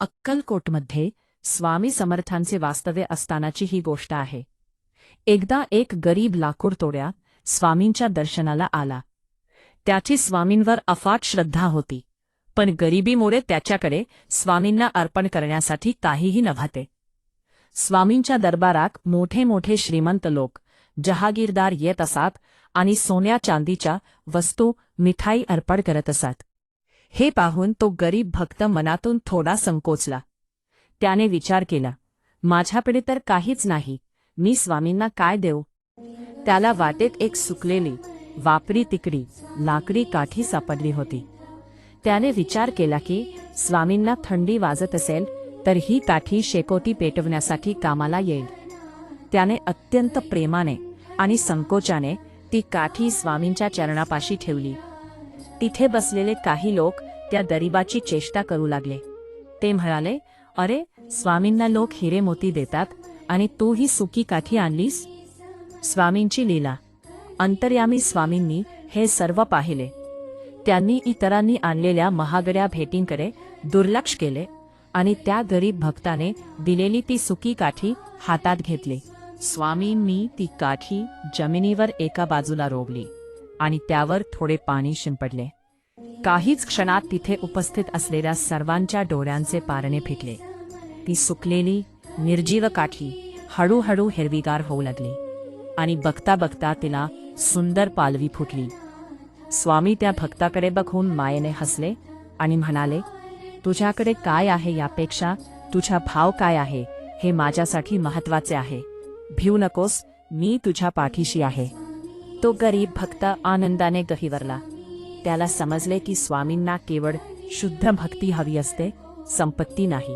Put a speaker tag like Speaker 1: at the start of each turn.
Speaker 1: अक्कलकोटमध्ये स्वामी समर्थांचे वास्तव्य असतानाची ही गोष्ट आहे। एकदा एक गरीब लाकूड तोड्या स्वामींच्या दर्शनाला आला। त्याची स्वामींवर अफाट श्रद्धा होती, पण गरिबीमुळे त्याच्याकडे स्वामींना अर्पण करण्यासाठी काहीही नव्हते। स्वामींच्या दरबारात मोठे मोठे श्रीमंत लोक, जहागीरदार येत असत आणि सोन्या चांदीच्या वस्तू, मिठाई अर्पण करत असत। हे पाहून तो गरीब भक्त मनातून थोडा संकोचला। त्याने विचार केला, माझ्याकडे तर काहीच नाही, मी स्वामींना काय देऊ? त्याला वाटेत एक सुकलेली, वापरी तिकडी लाकडी काठी सापडली होती। त्याने विचार केला की स्वामींना थंडी वाजत असेल तर ही काठी शेकोटी पेटवण्यासाठी कामाला येईल। त्याने अत्यंत प्रेमाने आणि संकोचाने ती काठी स्वामींच्या चरणापाशी ठेवली। तिथे बसलेले काही लोक त्या गरीबाची चेष्टा करू लागले। ते म्हणाले, अरे, स्वामींना लोक हिरे मोती देतात आणि तू ही सुकी काठी आणलीस? स्वामींची लीला। अंतर्यामी स्वामींनी हे सर्व पाहिले। त्यांनी इतरांनी आणलेल्या महागड्या भेटींकडे दुर्लक्ष केले आणि त्या गरीब भक्ताने दिलेली ती सुकी काठी हातात घेतली। स्वामींनी ती काठी जमिनीवर एका बाजूला रोवली आणि त्यावर थोडे पाणी शिंपडले। काहीच क्षणात तिथे उपस्थित असलेल्या सर्वांच्या डोळ्यांचे पारणे फिटले। ती सुकलेली, निर्जीव काठी हळूहळू हिरवीगार होऊ लागली आणि बघता बघता तिला सुंदर पालवी फुटली। स्वामी त्या भक्ताकडे बघून मायेने हसले आणि म्हणाले, तुझ्याकडे काय आहे यापेक्षा तुझा भाव काय आहे हे माझ्यासाठी महत्त्वाचे आहे। भिऊ नकोस, मी तुझ्या पाठीशी आहे। तो गरीब भक्त आनंदाने गहिवरला। त्याला समजले की स्वामींना केवळ शुद्ध भक्ती हवी असते, संपत्ती नाही।